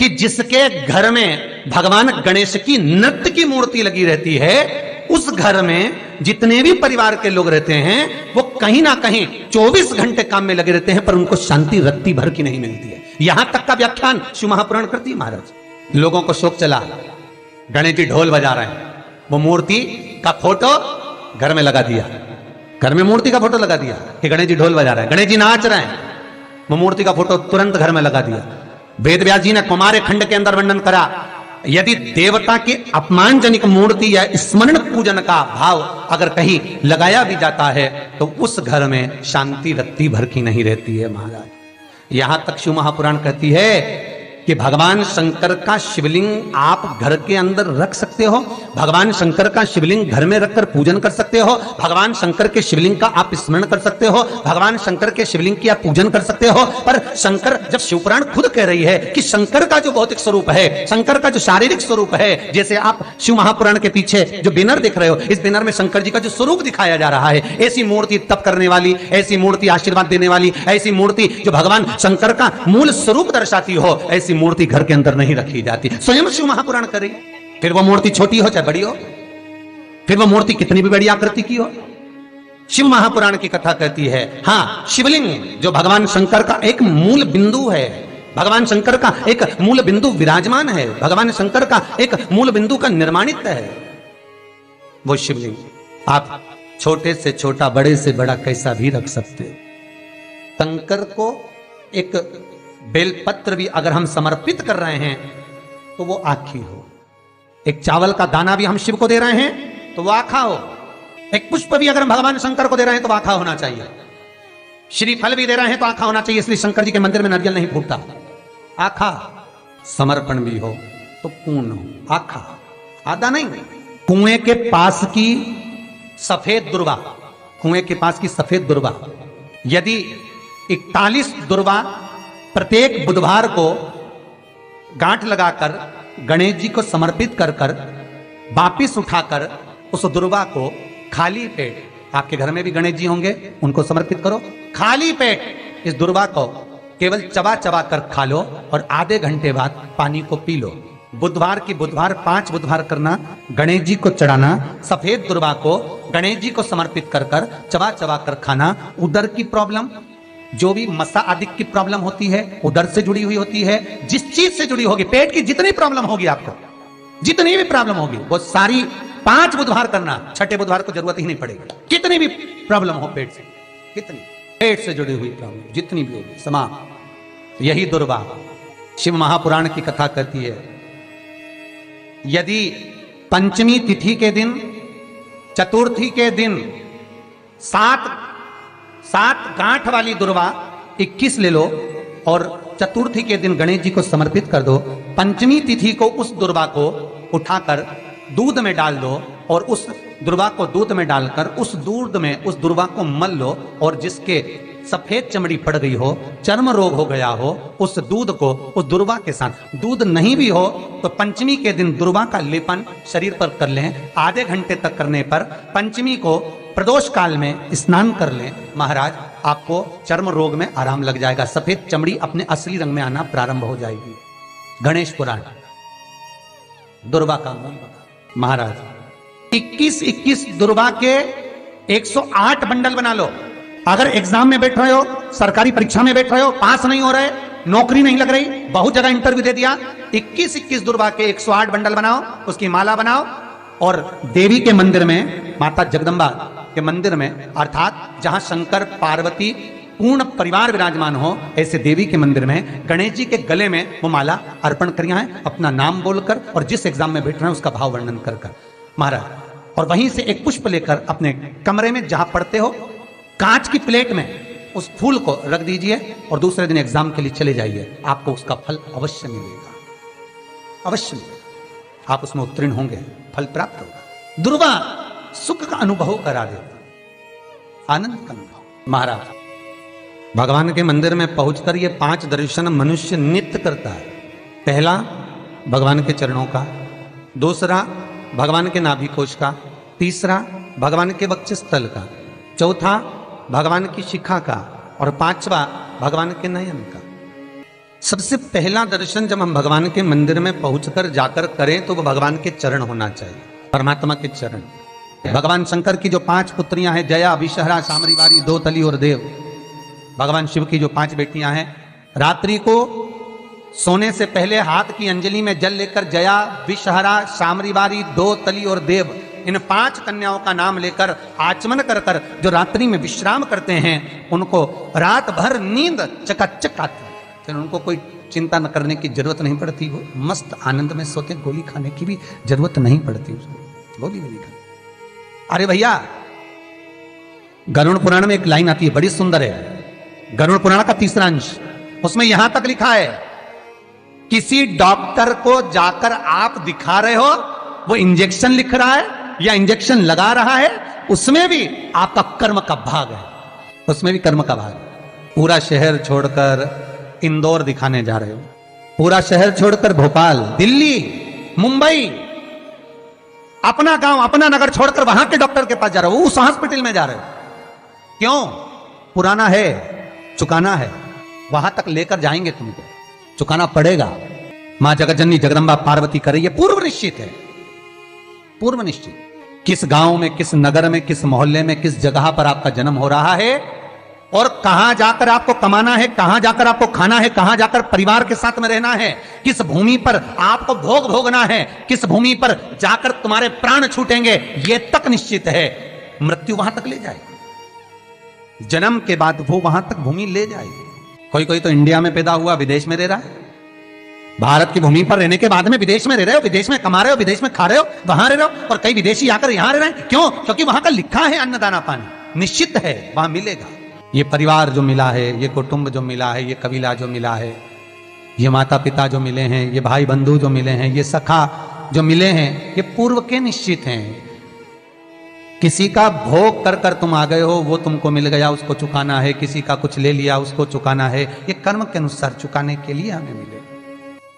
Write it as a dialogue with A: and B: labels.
A: कि जिसके घर में भगवान गणेश की नृत्य की मूर्ति लगी रहती है, उस घर में जितने भी परिवार के लोग रहते हैं वो कहीं ना कहीं 24 घंटे काम में लगे रहते हैं, पर उनको शांति रत्ती भर की नहीं मिलती है। यहां तक का व्याख्यान शिव महापुराण करती है महाराज। लोगों को शौक चला, गणेश जी ढोल बजा रहे हैं, वो मूर्ति का फोटो घर में लगा दिया, घर में मूर्ति का फोटो लगा दिया कि गणेश जी ढोल बजा रहे हैं, गणेश जी नाच रहे हैं, वो मूर्ति का फोटो तुरंत घर में लगा दिया। वेद व्यास जी ने कुमार खंड के अंदर वर्णन करा, यदि देवता की अपमानजनक मूर्ति या स्मरण पूजन का भाव अगर कहीं लगाया भी जाता है तो उस घर में शांति रत्ती भर की नहीं रहती है महाराज। यहां तक शिव महापुराण कहती है कि भगवान शंकर का शिवलिंग आप घर के अंदर रख सकते हो, भगवान शंकर का शिवलिंग घर में रखकर पूजन कर सकते हो, भगवान शंकर के शिवलिंग का आप स्मरण कर सकते हो, भगवान शंकर के शिवलिंग की आप पूजन कर सकते हो। पर शंकर, जब शिवपुराण खुद कह रही है कि शंकर का जो भौतिक स्वरूप है, शंकर का जो शारीरिक स्वरूप है, जैसे आप शिव महापुराण के पीछे जो बैनर देख रहे हो, इस बैनर में शंकर जी का जो स्वरूप दिखाया जा रहा है, ऐसी मूर्ति तप करने वाली, ऐसी मूर्ति आशीर्वाद देने वाली, ऐसी मूर्ति जो भगवान शंकर का मूल स्वरूप दर्शाती हो, ऐसी मूर्ति घर के अंदर नहीं रखी जाती। स्वयं शिव महापुराण करे, फिर वो मूर्ति छोटी हो चाहे बड़ी हो, फिर वो मूर्ति कितनी भी बड़ी आकृति की हो, शिव महापुराण की कथा कहती है। हां, शिवलिंग जो भगवान शंकर का एक मूल बिंदु है, भगवान शंकर का एक मूल बिंदु विराजमान है, भगवान शंकर का एक मूल बिंदु का निर्माणित है, वो शिवलिंग आप छोटे से छोटा, बड़े से बड़ा कैसा भी रख सकते हो। शंकर को एक बेलपत्र भी अगर हम समर्पित कर रहे हैं तो वो आखी हो, एक चावल का दाना भी हम शिव को दे रहे हैं तो वो आखा हो, एक पुष्प भी अगर हम भगवान शंकर को दे रहे हैं तो आखा होना चाहिए, श्रीफल भी दे रहे हैं तो आखा होना चाहिए। इसलिए शंकर जी के मंदिर में नारियल नहीं फूटता, आखा। समर्पण भी हो तो पूर्ण हो, आखा, आधा नहीं। कुएं के पास की सफेद दुर्वा, कुएं के पास की सफेद दुर्वा, यदि 41 दुर्वा प्रत्येक बुधवार को गांठ लगाकर गणेश जी को समर्पित कर कर वापिस उठाकर उस दुर्वा को खाली पेट, आपके घर में भी गणेश जी होंगे, उनको समर्पित करो, खाली पेट इस दुर्वा को केवल चबा चबा कर खा लो और आधे घंटे बाद पानी को पी लो। बुधवार की बुधवार 5 बुधवार करना, गणेश जी को चढ़ाना, सफेद दुर्वा को गणेश जी को समर्पित कर कर चबा चबा कर खाना। उदर की प्रॉब्लम, जो भी मसा आदि की प्रॉब्लम होती है, उदर से जुड़ी हुई होती है, जिस चीज से जुड़ी होगी, पेट की जितनी प्रॉब्लम होगी, आपको जितनी भी प्रॉब्लम होगी वो सारी 5 बुधवार करना, 6ठे बुधवार को जरूरत ही नहीं पड़ेगी। कितनी भी प्रॉब्लम हो पेट से, कितनी पेट से जुड़ी हुई प्रॉब्लम जितनी भी होगी, समाप्त। यही दुर्वा शिव महापुराण की कथा कहती है। यदि पंचमी तिथि के दिन, चतुर्थी के दिन 7 गांठ वाली दुर्वा 21 ले लो और चतुर्थी के दिन गणेश जी को समर्पित कर दो। पंचमी तिथि को उस दुर्वा को उठाकर दूध में डाल दो और उस दुर्वा को दूध में डालकर उस दूध में उस दुर्वा को मल लो, और जिसके सफेद चमड़ी पड़ गई हो, चर्म रोग हो गया हो, उस दूध को उस दुर्वा के साथ, दूध नहीं भी हो तो पंचमी के दिन दुर्वा का लेपन शरीर पर कर लें। आधे घंटे तक करने पर पंचमी को प्रदोष काल में स्नान कर लें। महाराज, आपको चर्म रोग में आराम लग जाएगा, सफेद चमड़ी अपने असली रंग में आना प्रारंभ हो जाएगी। गणेश पुराण दुर्वा का महाराज 21 दुर्वा के 108 बंडल बना लो। अगर एग्जाम में बैठ रहे हो, सरकारी परीक्षा में बैठ रहे हो, पास नहीं हो रहे, नौकरी नहीं लग रही, बहुत जगह इंटरव्यू दे दिया, 21 दुर्वा के 108 बंडल बनाओ, उसकी माला बनाओ और देवी के मंदिर में, माता जगदम्बा के मंदिर में, अर्थात जहां शंकर पार्वती पूर्ण परिवार विराजमान हो, ऐसे देवी के मंदिर में गणेश जी के गले में वो माला अर्पण करिया है, अपना नाम बोलकर और जिस एग्जाम में बैठ रहे हैं उसका भाव वर्णन कर कर महाराज। और वहीं से एक पुष्प लेकर अपने कमरे में जहां पढ़ते हो, कांच की प्लेट में उस फूल को रख दीजिए और दूसरे दिन एग्जाम के लिए चले जाइए, आपको उसका फल अवश्य मिलेगा, अवश्य मिलेगा, आप उसमें उत्तीर्ण होंगे, फल प्राप्त होगा। दुर्वा सुख का अनुभव करा देता, आनंद का अनुभव। महाराज, भगवान के मंदिर में पहुंचकर ये 5 दर्शन मनुष्य नित्य करता है। पहला भगवान के चरणों का, दूसरा भगवान के नाभि कोश का, तीसरा भगवान के वक्षस्थल का, चौथा भगवान की शिखा का और 5वां भगवान के नयन का। सबसे पहला दर्शन जब हम भगवान के मंदिर में पहुंचकर जाकर करें तो वो भगवान के चरण होना चाहिए, परमात्मा के चरण। भगवान शंकर की जो 5 पुत्रियां हैं, जया, विषहरा, सामरीवारी, दोतली और देव, भगवान शिव की जो 5 बेटियां हैं, रात्रि को सोने से पहले हाथ की अंजलि में जल लेकर जया, विषहरा, सामरीवारी, दोतली और देव, इन 5 कन्याओं का नाम लेकर आचमन कर कर जो रात्रि में विश्राम करते हैं, उनको रात भर नींद चकाचक आती है। फिर उनको कोई चिंता न करने की जरूरत नहीं पड़ती, वो मस्त आनंद में सोते, गोली खाने की भी जरूरत नहीं पड़ती उसको, गोली भी नहीं खाती। अरे भैया, गरुड़ पुराण में एक लाइन आती है, बड़ी सुंदर है, गरुड़ पुराण का 3रा अंश, उसमें यहां तक लिखा है, किसी डॉक्टर को जाकर आप दिखा रहे हो, वो इंजेक्शन लिख रहा है या इंजेक्शन लगा रहा है, उसमें भी आपका कर्म का भाग है, उसमें भी कर्म का भाग है। पूरा शहर छोड़कर इंदौर दिखाने जा रहे हो, पूरा शहर छोड़कर भोपाल, दिल्ली, मुंबई, अपना गांव, अपना नगर छोड़कर वहां के डॉक्टर के पास जा रहे हो, उस हॉस्पिटल में जा रहे हो, क्यों? पुराना है, चुकाना है, वहां तक लेकर जाएंगे, तुमको चुकाना पड़ेगा। मां जगतजननी जगदंबा पार्वती करे, ये पूर्व निश्चित है, पूर्व निश्चित। किस गांव में, किस नगर में, किस मोहल्ले में, किस जगह पर आपका जन्म हो रहा है और कहां जाकर आपको कमाना है, कहां जाकर आपको खाना है, कहां जाकर परिवार के साथ में रहना है, किस भूमि पर आपको भोग भोगना है, किस भूमि पर जाकर तुम्हारे प्राण छूटेंगे, यह तक निश्चित है। मृत्यु वहां तक ले जाएगी, जन्म के बाद वो वहां तक भूमि ले जाएगी। कोई कोई तो इंडिया में पैदा हुआ, विदेश में रह रहा है, भारत की भूमि पर रहने के बाद में विदेश में रह रहे हो, विदेश में कमा रहे हो, विदेश में खा रहे हो, वहां रह रहे हो, और कई विदेशी आकर यहां रह रहे हैं, क्यों? क्योंकि वहां का लिखा है अन्नदाना पानी, निश्चित है वहां मिलेगा। ये परिवार जो मिला है, ये कुटुंब जो मिला है, ये कबीला जो मिला है, ये माता पिता जो मिले हैं, ये भाई बंधु जो मिले हैं, ये सखा जो मिले हैं, ये पूर्व के निश्चित हैं। किसी का भोग कर कर तुम आ गए हो, वो तुमको मिल गया, उसको चुकाना है, किसी का कुछ ले लिया, उसको चुकाना है, ये कर्म के अनुसार चुकाने के लिए हमें मिले।